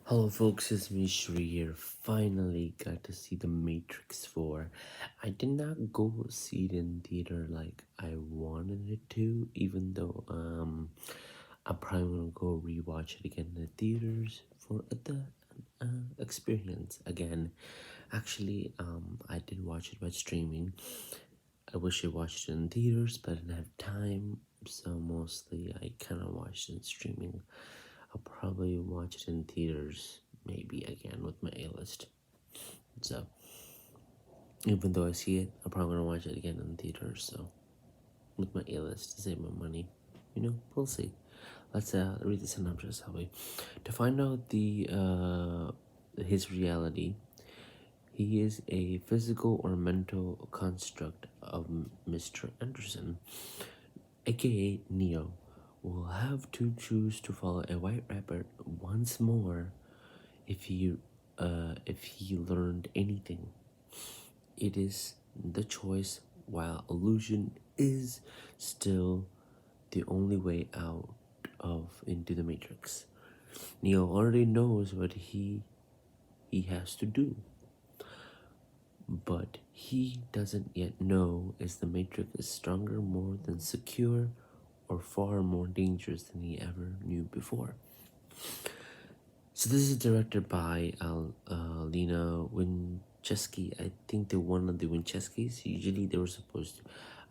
Hello folks, it's me Shri here. Finally got to see The Matrix 4. I did not go see it in theater like I wanted it to, even though I'm probably gonna go rewatch it again in the theaters for the experience again. Actually, I did watch it by streaming. I wish I watched it in theaters, but I didn't have time, so mostly I kind of watched it in streaming. I'll probably watch it in theaters, maybe again with my A list. So, even though I see it, I'm probably gonna watch it again in theaters. So, with my A list to save my money, we'll see. Let's read the synopsis, shall we? To find out his reality, he is a physical or mental construct of Mr. Anderson, aka Neo, will have to choose to follow a white rabbit once more if he learned anything. It is the choice, while illusion is still the only way out of into the matrix. Neo already knows what he has to do, but he doesn't yet know is the matrix is stronger, more than secure, or far more dangerous than he ever knew before. So this is directed by Lena Winchesky. I think they're one of the Wincheskys. Usually they were supposed to.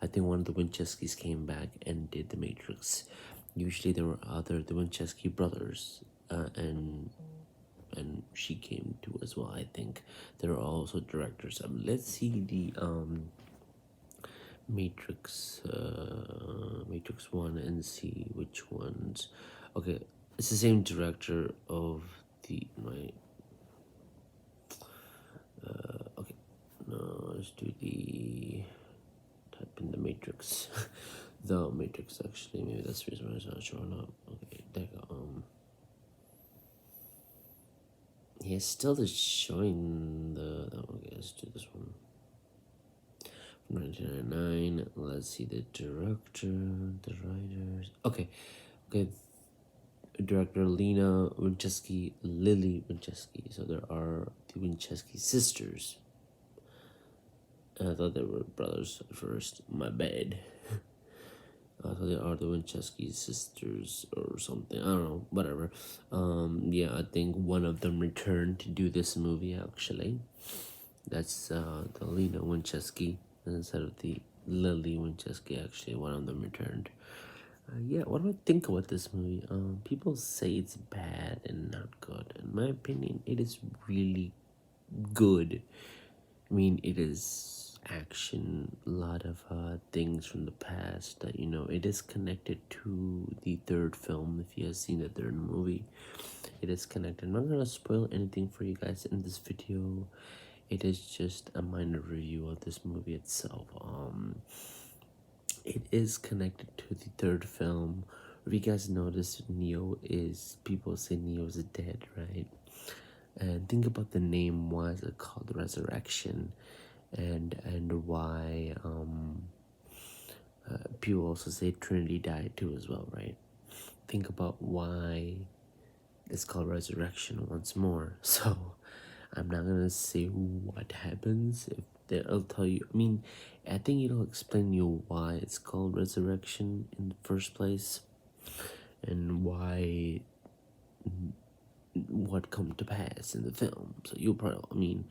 I think one of the Wincheskys came back and did The Matrix. Usually there were the Winchesky brothers, and she came to as well. I think they're also directors. Let's see the Matrix 1 and see which ones. Okay, it's the same director of the my okay, no, let's do the type in the Matrix. The Matrix, actually, maybe that's the reason why it's not showing up. Okay, there you go. Yeah, still is showing okay, let's do this one. 1999. Let's see the director, the writers. Okay. Director Lena Winchesky, Lily Winchesky. So there are the Winchesky sisters. I thought they were brothers at first. My bad. I thought they are the Winchesky sisters or something. I don't know. Whatever. Yeah, I think one of them returned to do this movie actually. That's the Lena Winchesky instead of the Lily Winchesky. Actually, one of them returned. Yeah, what do I think about this movie? People say it's bad and not good. In my opinion, it is really good. I mean, it is action, a lot of things from the past that, it is connected to the third film. If you have seen the third movie, it is connected. I'm not gonna spoil anything for you guys in this video. It is just a minor review of this movie itself. It is connected to the third film. If you guys notice, people say Neo is dead, right? And think about the name. Why is it called Resurrection? And why people also say Trinity died too as well, right? Think about why it's called Resurrection once more. So I'm not gonna say what happens. If they'll tell you, I mean, I think it'll explain you why it's called Resurrection in the first place, and what come to pass in the film. So you'll probably, I mean,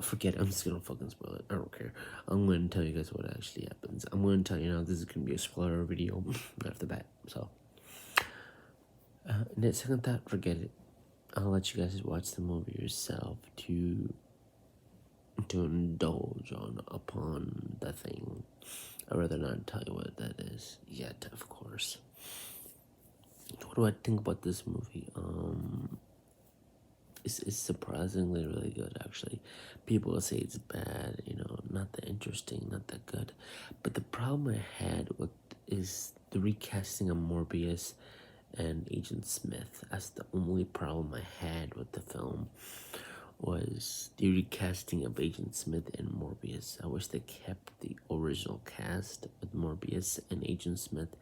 forget it. I'm just gonna fucking spoil it. I don't care. I'm gonna tell you guys what actually happens. I'm gonna tell you now. This is gonna be a spoiler video off the bat. So, and that second thought, forget it. I'll let you guys watch the movie yourself to indulge upon the thing. I'd rather not tell you what that is yet, of course. What do I think about this movie? It's surprisingly really good, actually. People say it's bad, not that interesting, not that good. But the problem I had with is the recasting of Morbius and Agent Smith. That's the only problem I had with the film, was the recasting of Agent Smith and Morbius. I wish they kept the original cast with Morbius and Agent Smith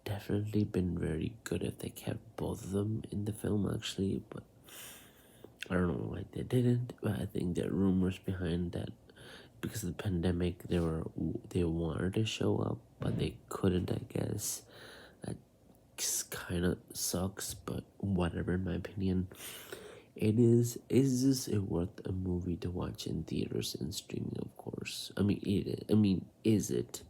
definitely been very good if they kept both of them in the film, actually, but I don't know why they didn't. But I think there are rumors behind that because of the pandemic, they wanted to show up, but they couldn't. I guess that kind of sucks, but whatever. In my opinion, it is. Is this a worth a movie to watch in theaters and streaming? Of course. I mean, is it?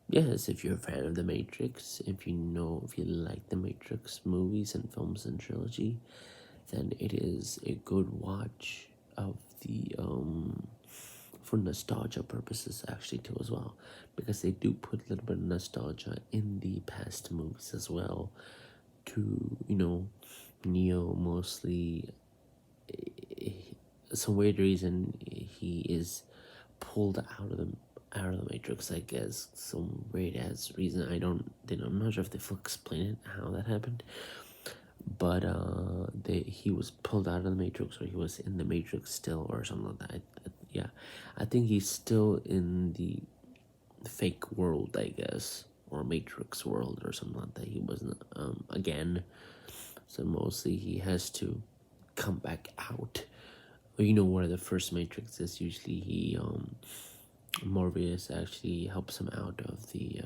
Yes, if you're a fan of The Matrix, if you like The Matrix movies and films and trilogy, then it is a good watch of the for nostalgia purposes actually too as well, because they do put a little bit of nostalgia in the past movies as well. To Neo mostly, some weird reason he is pulled out of the Matrix. I guess some weird ass reason. I'm not sure if they've explained it how that happened, but he was pulled out of the Matrix, or he was in the Matrix still, or something like that. Yeah, I think he's still in the fake world, I guess, or Matrix world, or something like that. He wasn't again, so mostly he has to come back out. Well, where the first Matrix is. Usually he Morbius actually helps him out of the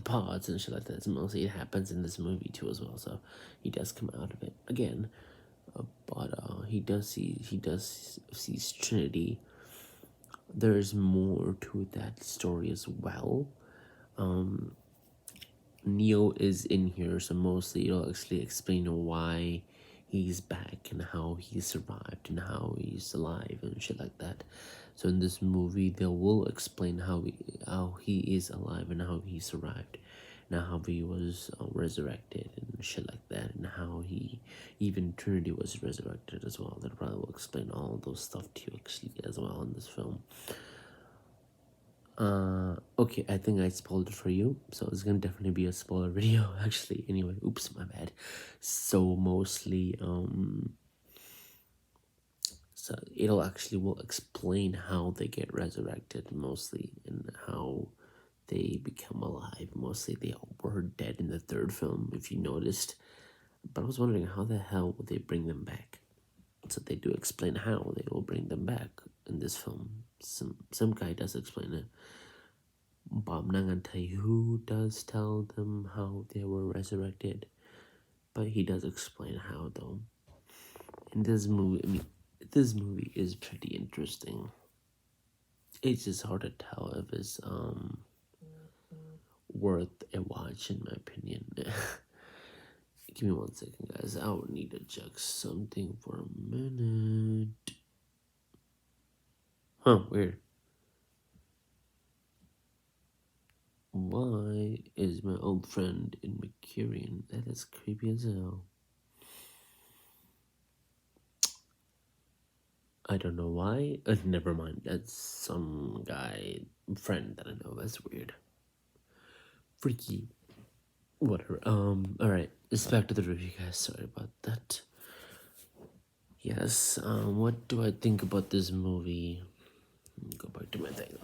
pods and shit like that. So mostly it happens in this movie too as well. So he does come out of it again, but he does sees Trinity. There's more to that story as well. Neo is in here, so mostly it'll actually explain why he's back and how he survived and how he's alive and shit like that. So in this movie, they will explain how he is alive and how he survived, and how he was resurrected and shit like that, and how even Trinity was resurrected as well. They probably will explain all those stuff to you actually as well in this film. Okay, I think I spoiled it for you, so it's gonna definitely be a spoiler video, actually. Anyway, oops, my bad. So mostly, so it'll actually will explain how they get resurrected, mostly, and how they become alive. Mostly, they all were dead in the third film, if you noticed. But I was wondering how the hell would they bring them back? So they do explain how they will bring them back in this film. Some guy does explain it. But I'm not gonna tell you who does tell them how they were resurrected. But he does explain how, though. In this movie, this movie is pretty interesting. It's just hard to tell if it's worth a watch, in my opinion. Give me 1 second, guys. I would need to check something for a minute. Huh, weird. Why is my old friend in Mercurian? That is creepy as hell. I don't know why. Never mind. That's some friend that I know. That's weird. Freaky. Whatever. Alright. Let's back to the review, guys. Sorry about that. Yes. What do I think about this movie? Go back to my thing.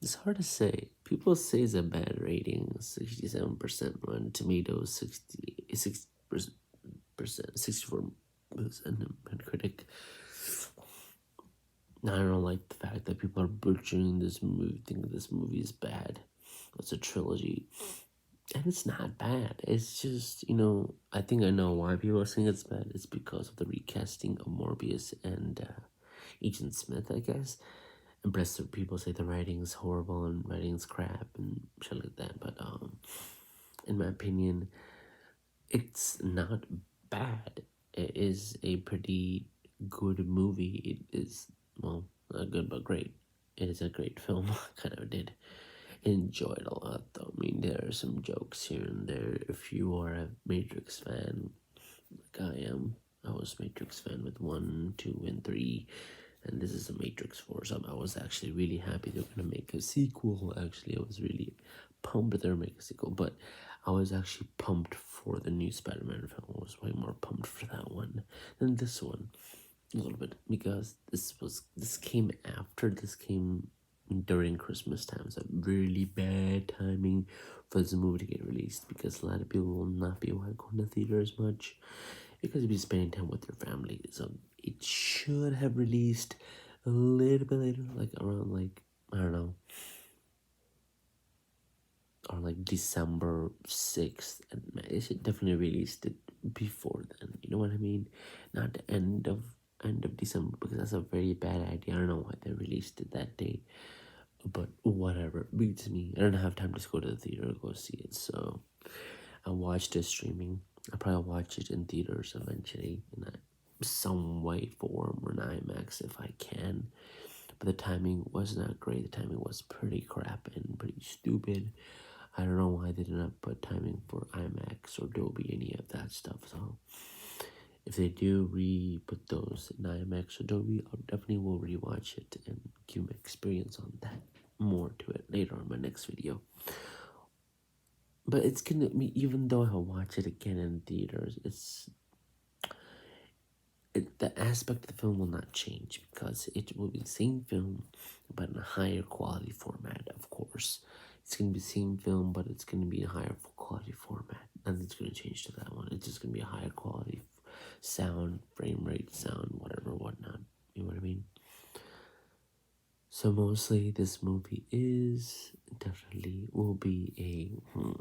It's hard to say. People say it's a bad rating. 67% on Tomatoes, 60%, 64% on critic. I don't like the fact that people are butchering this movie, thinking this movie is bad. It's a trilogy. And it's not bad. It's just, I think I know why people are saying it's bad. It's because of the recasting of Morbius and Agent Smith, I guess. And rest of people say the writing is horrible and writing is crap and shit like that. But in my opinion, it's not bad. It is a pretty good movie. It is, well, not good but great. It is a great film. Kind of did enjoy it a lot, though. I mean, there are some jokes here and there. If you are a Matrix fan, like I am, I was Matrix fan with 1, 2, and 3, and this is a Matrix 4. So I was actually really happy they were gonna make a sequel. Actually, I was really pumped that they were making a sequel, but I was actually pumped for the new Spider-Man film. I was way more pumped for that one than this one, a little bit, because this came after. This came during Christmas time. So really bad timing for this movie to get released because a lot of people will not be going to theaters much because you'll be spending time with their family. So it should have released a little bit later, like around like I don't know, or like December 6th. And it should definitely released it before then. You know what I mean? Not the end of December because that's a very bad idea. I don't know why they released it that day. But whatever, beats me. I don't have time to go to the theater to go see it, so I watched it streaming. I'll probably watch it in theaters eventually in some way, form, or an IMAX if I can. But the timing was not great. The timing was pretty crap and pretty stupid. I don't know why they did not put timing for IMAX or Dolby, any of that stuff. So if they do re-put those in IMAX or Dolby, I definitely will rewatch it and give my experience on that. More to it later on my next video. But it's gonna be, even though I'll watch it again in theaters, the aspect of the film will not change because it will be the same film but in a higher quality format, of course. It's gonna be the same film, but it's gonna be in a higher quality format. Nothing's gonna change to that one. It's just gonna be a higher quality sound, frame rate, sound, whatever, whatnot. You know what I mean? So mostly this movie is definitely will be oh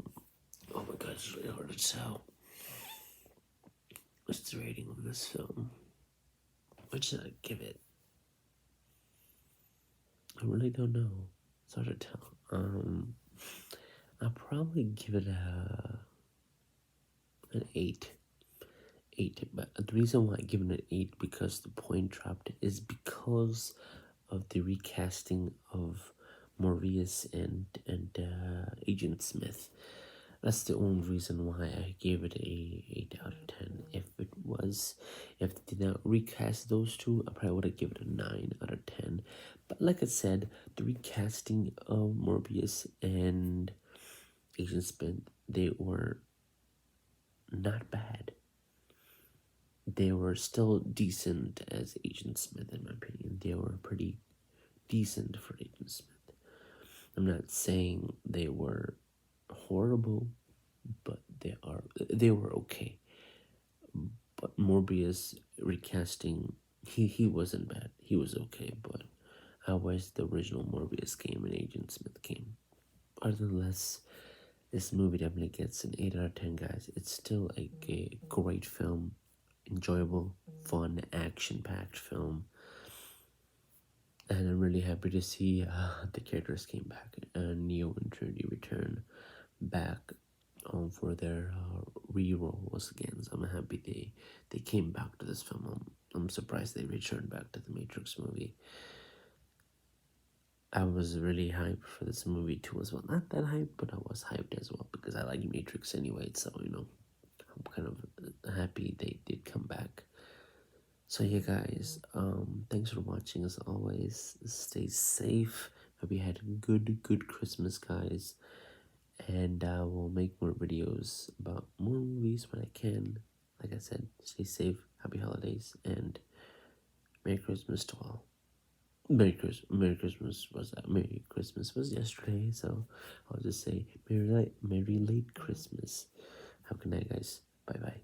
my god, it's really hard to tell. What's the rating of this film? What should I give it? I really don't know. It's hard to tell. I'll probably give it an 8. 8. But the reason why I give it an 8 because the point dropped is because of the recasting of Maurice and Agent Smith. That's the only reason why I gave it a 8 out of 10. If they did not recast those two, I probably would have given it a 9 out of 10. But like I said, the recasting of Morbius and Agent Smith, they were not bad. They were still decent as Agent Smith, in my opinion. They were pretty decent for Agent Smith. I'm not saying they were horrible, but they were okay. But Morbius recasting, he wasn't bad. He was okay, but I wish the original Morbius came and Agent Smith came. Otherwise, this movie definitely gets an 8 out of 10, guys. It's still a great film, enjoyable, fun, action-packed film. And I'm really happy to see the characters came back. Neo and Trinity return back for their re-rolls again. So I'm happy they came back to this film. I'm surprised they returned back to the Matrix movie. I was really hyped for this movie too as well. Not that hyped, but I was hyped as well because I like Matrix anyway. So I'm kind of happy they did come back. So yeah, guys, thanks for watching as always. Stay safe. Hope you had a good Christmas, guys. And I will make more videos about more movies when I can. Like I said, stay safe, happy holidays, and Merry Christmas to all. Merry Christmas was yesterday, so I'll just say Merry late Christmas. Have a good night, guys. Bye bye.